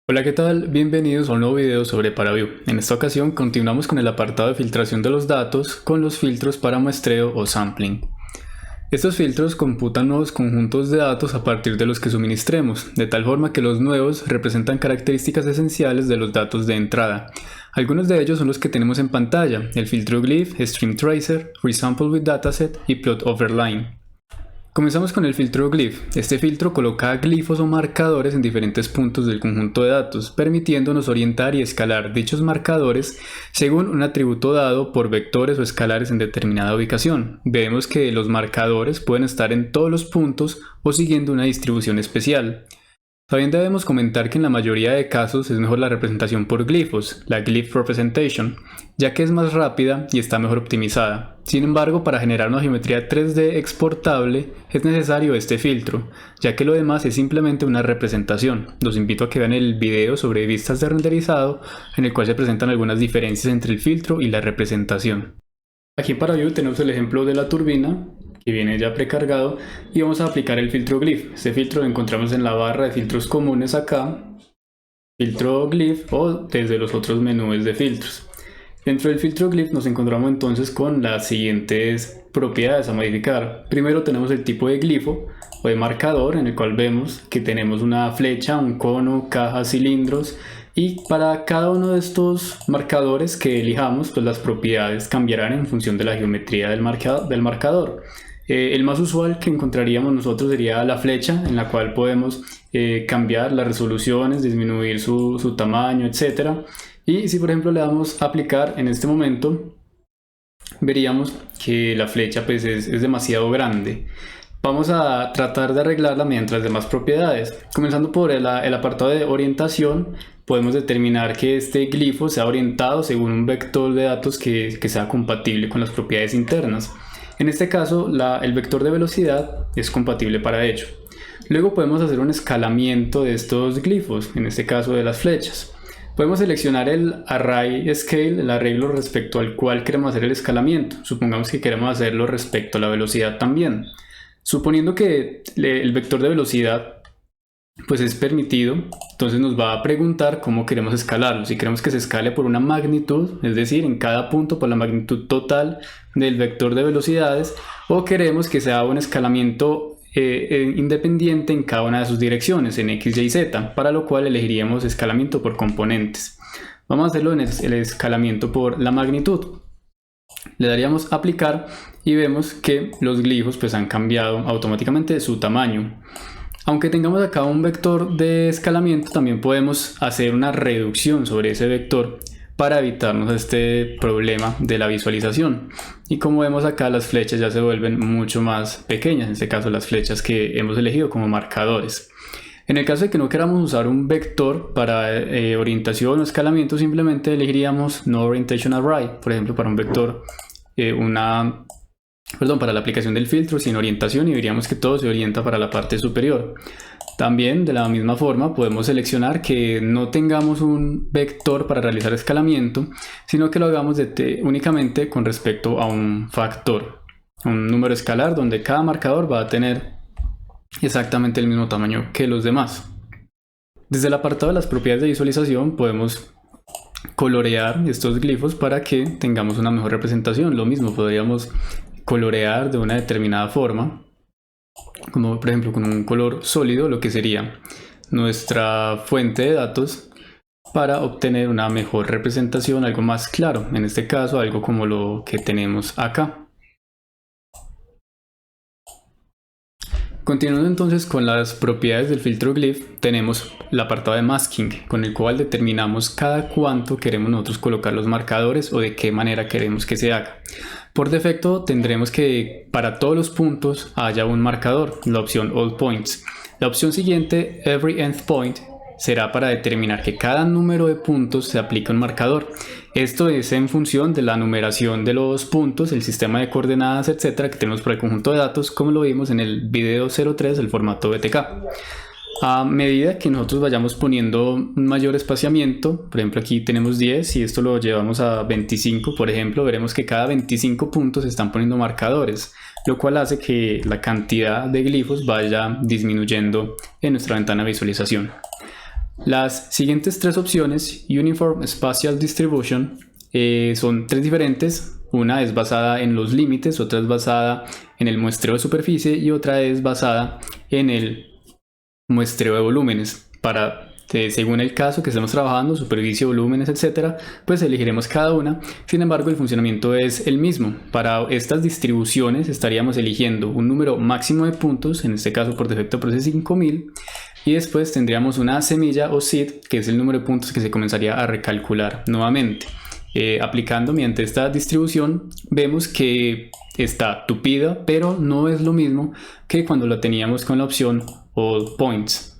Hola, ¿qué tal? Bienvenidos a un nuevo video sobre ParaView. En esta ocasión continuamos con el apartado de filtración de los datos con los filtros para muestreo o sampling. Estos filtros computan nuevos conjuntos de datos a partir de los que suministremos, de tal forma que los nuevos representan características esenciales de los datos de entrada. Algunos de ellos son los que tenemos en pantalla: el filtro Glyph, Stream Tracer, Resample with Dataset y Plot over Line. Comenzamos con el filtro Glyph. Este filtro coloca glifos o marcadores en diferentes puntos del conjunto de datos, permitiéndonos orientar y escalar dichos marcadores según un atributo dado por vectores o escalares en determinada ubicación. Vemos que los marcadores pueden estar en todos los puntos o siguiendo una distribución especial. También debemos comentar que en la mayoría de casos es mejor la representación por glifos, la Glyph Representation, ya que es más rápida y está mejor optimizada. Sin embargo, para generar una geometría 3D exportable es necesario este filtro, ya que lo demás es simplemente una representación. Los invito a que vean el video sobre vistas de renderizado, en el cual se presentan algunas diferencias entre el filtro y la representación. Aquí en ParaView tenemos el ejemplo de la turbina, que viene ya precargado, y vamos a aplicar el filtro Glyph. Este filtro lo encontramos en la barra de filtros comunes acá, filtro Glyph, o desde los otros menús de filtros. Dentro del filtro Glyph nos encontramos entonces con las siguientes propiedades a modificar. Primero tenemos el tipo de glifo o de marcador, en el cual vemos que tenemos una flecha, un cono, cajas, cilindros, y para cada uno de estos marcadores que elijamos, pues las propiedades cambiarán en función de la geometría del marcador. El más usual que encontraríamos nosotros sería la flecha, en la cual podemos cambiar las resoluciones, disminuir su tamaño, etc. Y si por ejemplo le damos a aplicar en este momento, veríamos que la flecha pues es demasiado grande. Vamos a tratar de arreglarla mediante las demás propiedades. Comenzando por el apartado de orientación, podemos determinar que este glifo sea orientado según un vector de datos que sea compatible con las propiedades internas. En este caso, el vector de velocidad es compatible para ello. Luego podemos hacer un escalamiento de estos glifos, en este caso de las flechas. Podemos seleccionar el Array Scale, el arreglo respecto al cual queremos hacer el escalamiento. Supongamos que queremos hacerlo respecto a la velocidad también. Suponiendo que el vector de velocidad pues es permitido, entonces nos va a preguntar cómo queremos escalarlo. Si queremos que se escale por una magnitud, es decir, en cada punto por la magnitud total del vector de velocidades, o queremos que sea un escalamiento independiente en cada una de sus direcciones, en X, Y, Z, para lo cual elegiríamos escalamiento por componentes. Vamos a hacerlo en el escalamiento por la magnitud. Le daríamos a aplicar y vemos que los glifos pues han cambiado automáticamente su tamaño. Aunque tengamos acá un vector de escalamiento, también podemos hacer una reducción sobre ese vector para evitarnos este problema de la visualización. Y como vemos acá, las flechas ya se vuelven mucho más pequeñas, en este caso las flechas que hemos elegido como marcadores. En el caso de que no queramos usar un vector para orientación o escalamiento, simplemente elegiríamos No Orientation Array, por ejemplo, para un vector, para la aplicación del filtro sin orientación, y veríamos que todo se orienta para la parte superior. También de la misma forma podemos seleccionar que no tengamos un vector para realizar escalamiento, sino que lo hagamos únicamente con respecto a un factor, un número escalar donde cada marcador va a tener exactamente el mismo tamaño que los demás. Desde el apartado de las propiedades de visualización podemos colorear estos glifos para que tengamos una mejor representación. Lo mismo, podríamos colorear de una determinada forma, como por ejemplo con un color sólido, lo que sería nuestra fuente de datos, para obtener una mejor representación, algo más claro, en este caso algo como lo que tenemos acá. Continuando entonces con las propiedades del filtro Glyph, tenemos el apartado de Masking, con el cual determinamos cada cuánto queremos nosotros colocar los marcadores o de qué manera queremos que se haga. Por defecto tendremos que para todos los puntos haya un marcador, la opción All Points. La opción siguiente, Every Endpoint, será para determinar que cada número de puntos se aplica un marcador. Esto es en función de la numeración de los puntos, el sistema de coordenadas, etcétera, que tenemos por el conjunto de datos, como lo vimos en el video 03 del formato BTK. A medida que nosotros vayamos poniendo un mayor espaciamiento, por ejemplo aquí tenemos 10 y esto lo llevamos a 25, por ejemplo, veremos que cada 25 puntos se están poniendo marcadores, lo cual hace que la cantidad de glifos vaya disminuyendo en nuestra ventana de visualización. Las siguientes tres opciones, Uniform Spatial Distribution, son tres diferentes. Una es basada en los límites, otra es basada en el muestreo de superficie y otra es basada en el muestreo de volúmenes. Según el caso que estemos trabajando, superficie, volúmenes, etcétera, pues elegiremos cada una. Sin embargo, el funcionamiento es el mismo. Para estas distribuciones estaríamos eligiendo un número máximo de puntos, en este caso por defecto por 5000, y después tendríamos una semilla o seed, que es el número de puntos que se comenzaría a recalcular nuevamente. Aplicando mediante esta distribución, vemos que está tupida, pero no es lo mismo que cuando la teníamos con la opción All Points.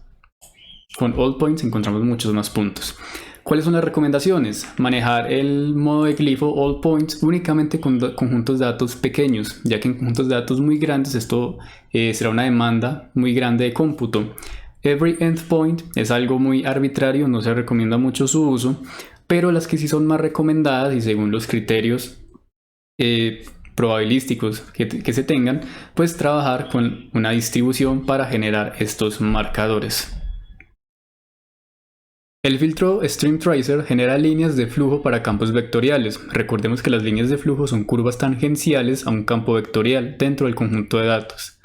Con All Points encontramos muchos más puntos. ¿Cuáles son las recomendaciones? Manejar el modo de glifo All Points únicamente con conjuntos de datos pequeños, ya que en conjuntos de datos muy grandes esto será una demanda muy grande de cómputo. Every Endpoint es algo muy arbitrario, no se recomienda mucho su uso, pero las que sí son más recomendadas y según los criterios probabilísticos que se tengan, pues trabajar con una distribución para generar estos marcadores. El filtro Stream Tracer genera líneas de flujo para campos vectoriales. Recordemos que las líneas de flujo son curvas tangenciales a un campo vectorial dentro del conjunto de datos.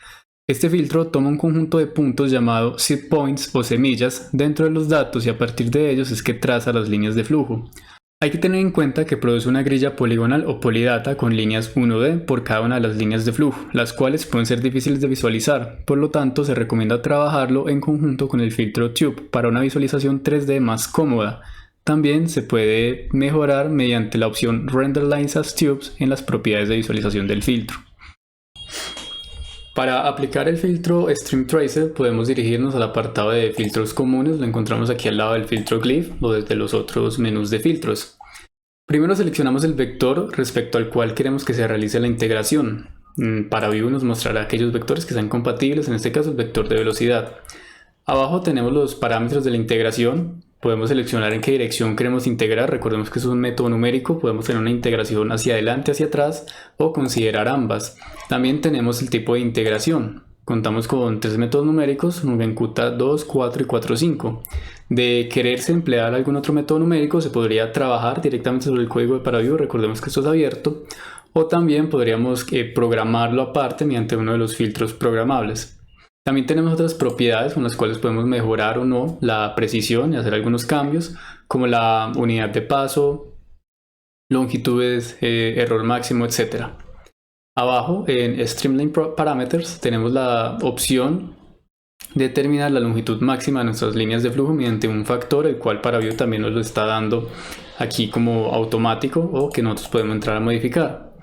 Este filtro toma un conjunto de puntos llamado seed points o semillas dentro de los datos y a partir de ellos es que traza las líneas de flujo. Hay que tener en cuenta que produce una grilla poligonal o polidata con líneas 1D por cada una de las líneas de flujo, las cuales pueden ser difíciles de visualizar, por lo tanto se recomienda trabajarlo en conjunto con el filtro Tube para una visualización 3D más cómoda. También se puede mejorar mediante la opción Render Lines as Tubes en las propiedades de visualización del filtro. Para aplicar el filtro Stream Tracer podemos dirigirnos al apartado de filtros comunes, lo encontramos aquí al lado del filtro Glyph o desde los otros menús de filtros. Primero seleccionamos el vector respecto al cual queremos que se realice la integración. Para Vue nos mostrará aquellos vectores que sean compatibles, en este caso el vector de velocidad. Abajo tenemos los parámetros de la integración. Podemos seleccionar en qué dirección queremos integrar. Recordemos que es un método numérico, podemos tener una integración hacia adelante, hacia atrás o considerar ambas. También tenemos el tipo de integración. Contamos con tres métodos numéricos, Nugenkuta 2, 4 y 4, 5. De quererse emplear algún otro método numérico se podría trabajar directamente sobre el código de ParaView, recordemos que esto es abierto, o también podríamos programarlo aparte mediante uno de los filtros programables. También tenemos otras propiedades con las cuales podemos mejorar o no la precisión y hacer algunos cambios, como la unidad de paso, longitudes, error máximo, etc. Abajo en Streamline Parameters tenemos la opción de determinar la longitud máxima de nuestras líneas de flujo mediante un factor, el cual ParaView también nos lo está dando aquí como automático o que nosotros podemos entrar a modificar.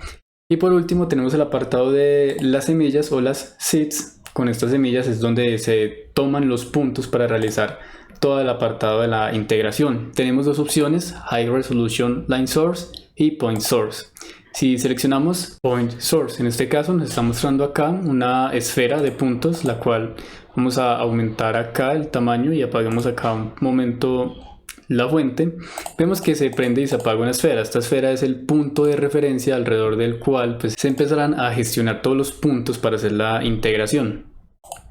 Y por último tenemos el apartado de las semillas o las seeds. Con estas semillas es donde se toman los puntos para realizar todo el apartado de la integración. Tenemos dos opciones, High Resolution Line Source y Point Source. Si seleccionamos Point Source, en este caso nos está mostrando acá una esfera de puntos, la cual vamos a aumentar acá el tamaño y apagamos acá un momento la fuente. Vemos que se prende y se apaga una esfera. Esta esfera es el punto de referencia alrededor del cual pues, se empezarán a gestionar todos los puntos para hacer la integración.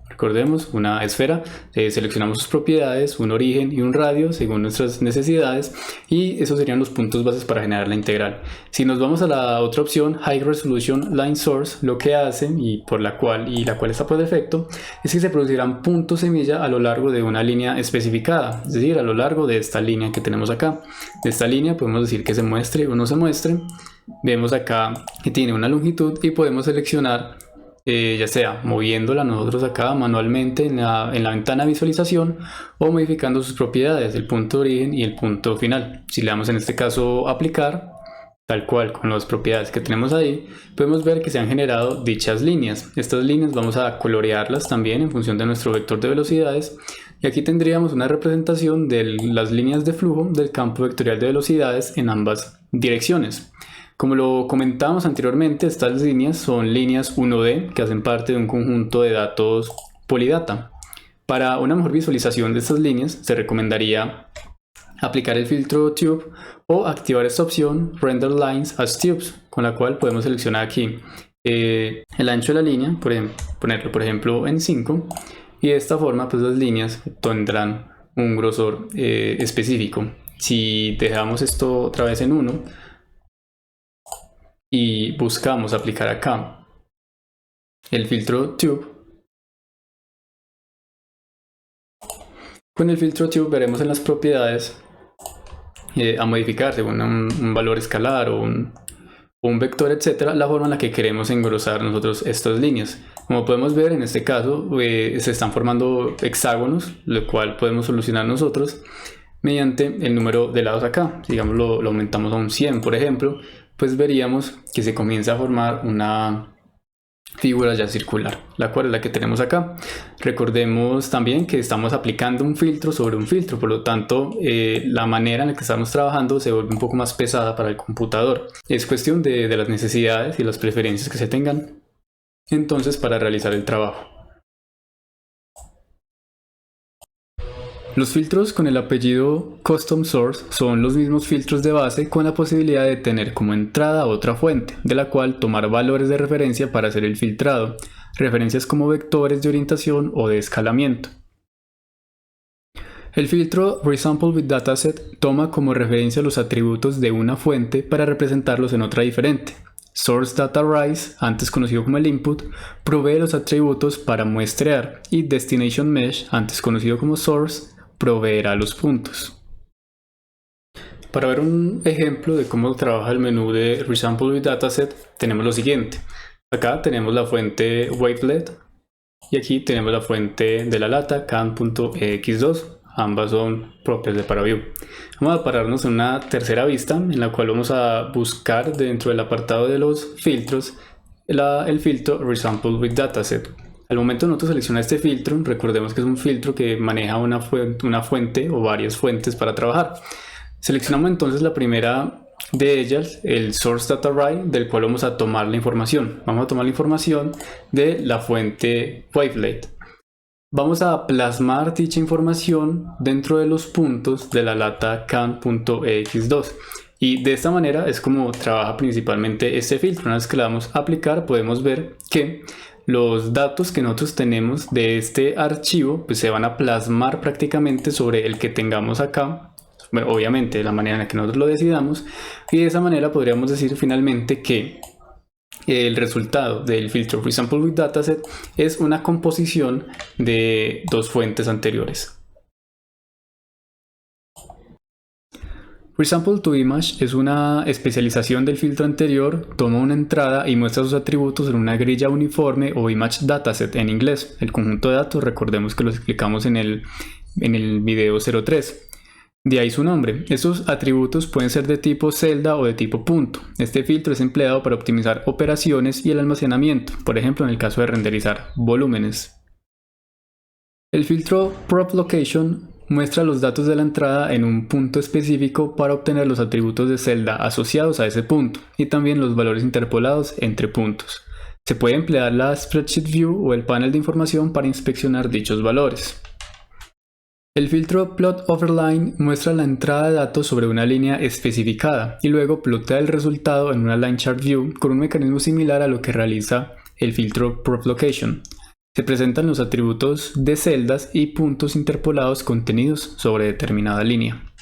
Recordemos, una esfera, seleccionamos sus propiedades, un origen y un radio según nuestras necesidades y esos serían los puntos bases para generar la integral. Si nos vamos a la otra opción, High Resolution Line Source, lo que hace y la cual está por defecto es que se producirán puntos semilla a lo largo de una línea especificada, es decir, a lo largo de esta línea que tenemos acá. De esta línea podemos decir que se muestre o no se muestre. Vemos acá que tiene una longitud y podemos seleccionar ya sea moviéndola nosotros acá manualmente en la ventana de visualización o modificando sus propiedades, el punto de origen y el punto final. Si le damos en este caso aplicar, tal cual con las propiedades que tenemos ahí, podemos ver que se han generado dichas líneas. Estas líneas vamos a colorearlas también en función de nuestro vector de velocidades y aquí tendríamos una representación de las líneas de flujo del campo vectorial de velocidades en ambas direcciones. Como lo comentábamos anteriormente, estas líneas son líneas 1D que hacen parte de un conjunto de datos polidata. Para una mejor visualización de estas líneas se recomendaría aplicar el filtro Tube o activar esta opción Render Lines as Tubes, con la cual podemos seleccionar aquí el ancho de la línea, ponerlo por ejemplo en 5 y de esta forma pues las líneas tendrán un grosor específico. Si dejamos esto otra vez en 1 y buscamos aplicar acá el filtro Tube, con el filtro Tube veremos en las propiedades a modificar según un valor escalar o un vector, etcétera, la forma en la que queremos engrosar nosotros estas líneas. Como podemos ver, en este caso se están formando hexágonos, lo cual podemos solucionar nosotros mediante el número de lados acá. Si digamos lo aumentamos a un 100, por ejemplo, pues veríamos que se comienza a formar una figura ya circular, la cual es la que tenemos acá. Recordemos también que estamos aplicando un filtro sobre un filtro, por lo tanto la manera en la que estamos trabajando se vuelve un poco más pesada para el computador. Es cuestión de las necesidades y las preferencias que se tengan entonces para realizar el trabajo. Los filtros con el apellido Custom Source son los mismos filtros de base con la posibilidad de tener como entrada otra fuente, de la cual tomar valores de referencia para hacer el filtrado, referencias como vectores de orientación o de escalamiento. El filtro Resample with Dataset toma como referencia los atributos de una fuente para representarlos en otra diferente. Source Data Rise, antes conocido como el input, provee los atributos para muestrear, y Destination Mesh, antes conocido como Source, proveerá los puntos. Para ver un ejemplo de cómo trabaja el menú de Resample with Dataset, tenemos lo siguiente. Acá tenemos la fuente Wavelet y aquí tenemos la fuente de la lata can.ex2. Ambas son propias de Paraview. Vamos a pararnos en una tercera vista en la cual vamos a buscar dentro del apartado de los filtros el filtro Resample with Dataset. Al momento de nosotros seleccionar este filtro, recordemos que es un filtro que maneja una fuente o varias fuentes para trabajar. Seleccionamos entonces la primera de ellas, el Source Data Array, del cual vamos a tomar la información. Vamos a tomar la información de la fuente Wavelet. Vamos a plasmar dicha información dentro de los puntos de la lata can.ex2. Y de esta manera es como trabaja principalmente este filtro. Una vez que le damos a aplicar, podemos ver que los datos que nosotros tenemos de este archivo pues se van a plasmar prácticamente sobre el que tengamos acá. Bueno, obviamente de la manera en la que nosotros lo decidamos, y de esa manera podríamos decir finalmente que el resultado del filtro Resample with Dataset es una composición de dos fuentes anteriores. Resample to Image es una especialización del filtro anterior, toma una entrada y muestra sus atributos en una grilla uniforme o Image Dataset en inglés. El conjunto de datos, recordemos que lo explicamos en el video 03. De ahí su nombre. Estos atributos pueden ser de tipo celda o de tipo punto. Este filtro es empleado para optimizar operaciones y el almacenamiento, por ejemplo en el caso de renderizar volúmenes. El filtro Prop Location muestra los datos de la entrada en un punto específico para obtener los atributos de celda asociados a ese punto y también los valores interpolados entre puntos. Se puede emplear la Spreadsheet View o el panel de información para inspeccionar dichos valores. El filtro Plot Overline muestra la entrada de datos sobre una línea especificada y luego plotea el resultado en una Line Chart View con un mecanismo similar a lo que realiza el filtro Prop Location. Se presentan los atributos de celdas y puntos interpolados contenidos sobre determinada línea.